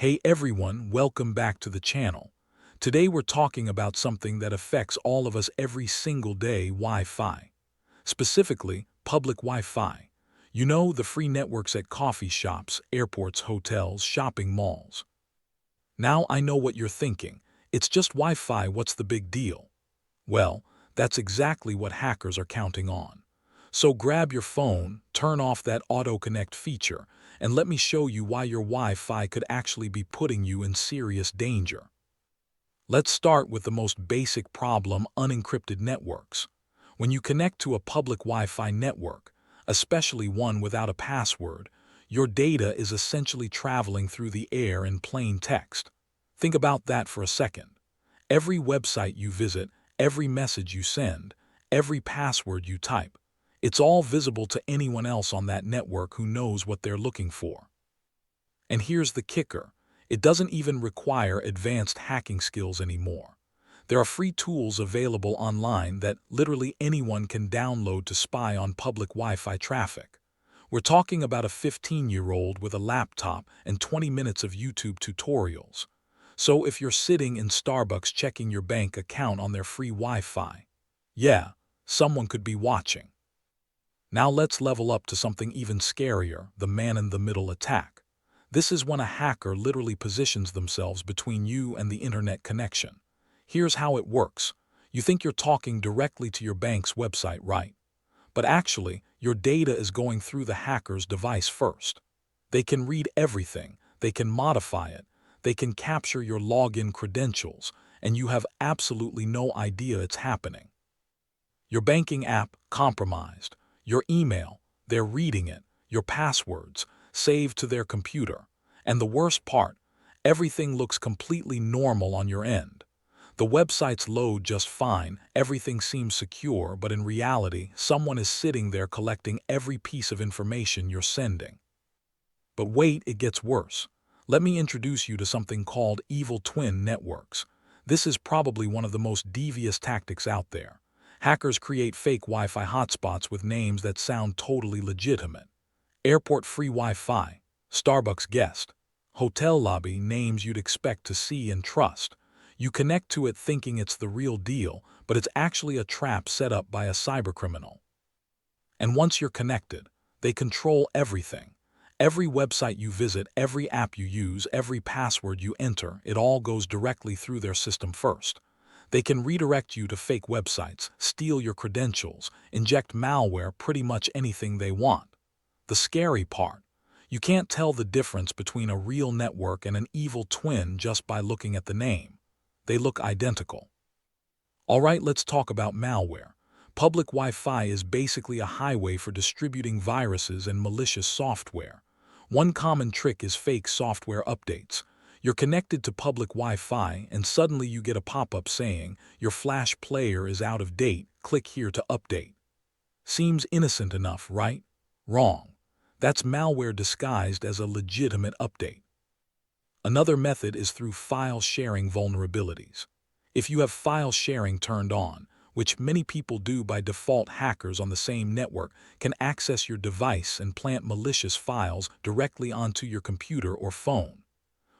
Hey everyone, welcome back to the channel. Today we're talking about something that affects all of us every single day, Wi-Fi. Specifically, public Wi-Fi. You know, the free networks at coffee shops, airports, hotels, shopping malls. Now I know what you're thinking. It's just Wi-Fi, what's the big deal? Well, that's exactly what hackers are counting on. So grab your phone, turn off that auto-connect feature, and let me show you why your Wi-Fi could actually be putting you in serious danger. Let's start with the most basic problem, unencrypted networks. When you connect to a public Wi-Fi network, especially one without a password, your data is essentially traveling through the air in plain text. Think about that for a second. Every website you visit, every message you send, every password you type, it's all visible to anyone else on that network who knows what they're looking for. And here's the kicker. It doesn't even require advanced hacking skills anymore. There are free tools available online that literally anyone can download to spy on public Wi-Fi traffic. We're talking about a 15-year-old with a laptop and 20 minutes of YouTube tutorials. So if you're sitting in Starbucks checking your bank account on their free Wi-Fi, yeah, someone could be watching. Now let's level up to something even scarier, the man-in-the-middle attack. This is when a hacker literally positions themselves between you and the internet connection. Here's how it works. You think you're talking directly to your bank's website, right? But actually, your data is going through the hacker's device first. They can read everything, they can modify it, they can capture your login credentials, and you have absolutely no idea it's happening. Your banking app, compromised. Your email, they're reading it. Your passwords, saved to their computer. And the worst part, everything looks completely normal on your end. The websites load just fine, everything seems secure, but in reality, someone is sitting there collecting every piece of information you're sending. But wait, it gets worse. Let me introduce you to something called evil twin networks. This is probably one of the most devious tactics out there. Hackers create fake Wi-Fi hotspots with names that sound totally legitimate. Airport free Wi-Fi, Starbucks guest, hotel lobby, names you'd expect to see and trust. You connect to it thinking it's the real deal, but it's actually a trap set up by a cybercriminal. And once you're connected, they control everything. Every website you visit, every app you use, every password you enter, it all goes directly through their system first. They can redirect you to fake websites, steal your credentials, inject malware, pretty much anything they want. The scary part, you can't tell the difference between a real network and an evil twin just by looking at the name. They look identical. Alright, let's talk about malware. Public Wi-Fi is basically a highway for distributing viruses and malicious software. One common trick is fake software updates. You're connected to public Wi-Fi and suddenly you get a pop-up saying, your Flash player is out of date, click here to update. Seems innocent enough, right? Wrong. That's malware disguised as a legitimate update. Another method is through file sharing vulnerabilities. If you have file sharing turned on, which many people do by default, hackers on the same network can access your device and plant malicious files directly onto your computer or phone.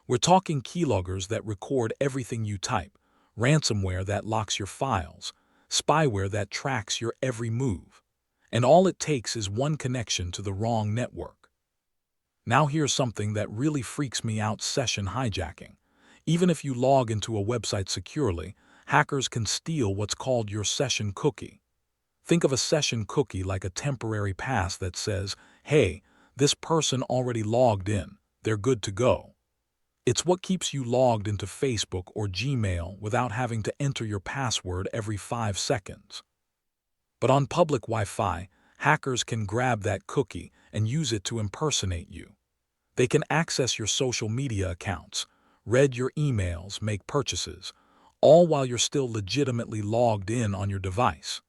We're talking keyloggers that record everything you type, ransomware that locks your files, spyware that tracks your every move. And all it takes is one connection to the wrong network. Now here's something that really freaks me out: session hijacking. Even if you log into a website securely, hackers can steal what's called your session cookie. Think of a session cookie like a temporary pass that says, hey, this person already logged in, they're good to go. It's what keeps you logged into Facebook or Gmail without having to enter your password every 5 seconds. But on public Wi-Fi, hackers can grab that cookie and use it to impersonate you. They can access your social media accounts, read your emails, make purchases, all while you're still legitimately logged in on your device.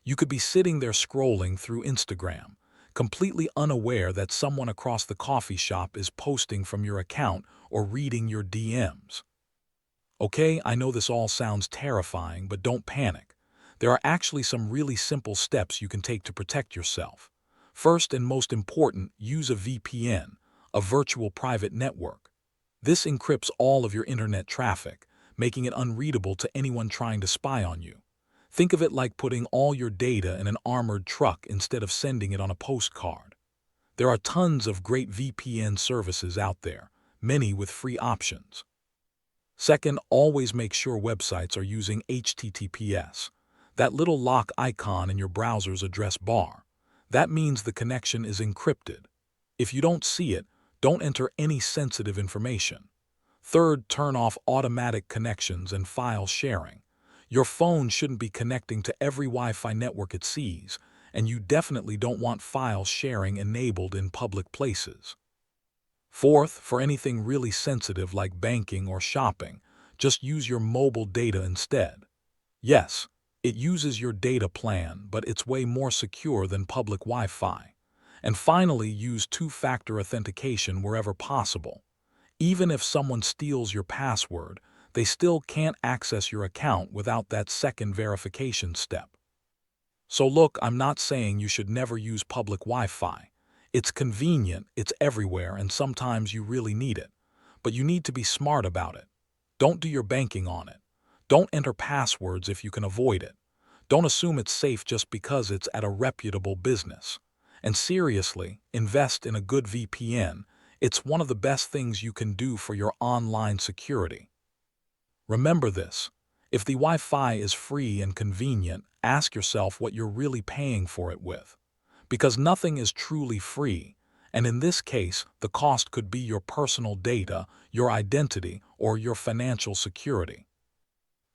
You could be sitting there scrolling through Instagram, completely unaware that someone across the coffee shop is posting from your account or reading your DMs. Okay, I know this all sounds terrifying, but don't panic. There are actually some really simple steps you can take to protect yourself. First and most important, use a VPN, a virtual private network. This encrypts all of your internet traffic, making it unreadable to anyone trying to spy on you. Think of it like putting all your data in an armored truck instead of sending it on a postcard. There are tons of great VPN services out there, many with free options. Second, always make sure websites are using HTTPS, that little lock icon in your browser's address bar. That means the connection is encrypted. If you don't see it, don't enter any sensitive information. Third, turn off automatic connections and file sharing. Your phone shouldn't be connecting to every Wi-Fi network it sees, and you definitely don't want file sharing enabled in public places. Fourth, for anything really sensitive like banking or shopping, just use your mobile data instead. Yes, it uses your data plan, but it's way more secure than public Wi-Fi. And finally, use two-factor authentication wherever possible. Even if someone steals your password, they still can't access your account without that second verification step. So look, I'm not saying you should never use public Wi-Fi. It's convenient, it's everywhere, and sometimes you really need it. But you need to be smart about it. Don't do your banking on it. Don't enter passwords if you can avoid it. Don't assume it's safe just because it's at a reputable business. And seriously, invest in a good VPN. It's one of the best things you can do for your online security. Remember this: if the Wi-Fi is free and convenient, ask yourself what you're really paying for it with. Because nothing is truly free, and in this case, the cost could be your personal data, your identity, or your financial security.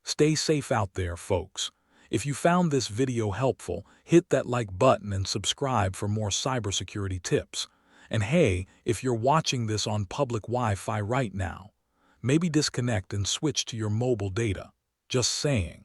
Stay safe out there, folks. If you found this video helpful, hit that like button and subscribe for more cybersecurity tips. And hey, if you're watching this on public Wi-Fi right now, maybe disconnect and switch to your mobile data. Just saying.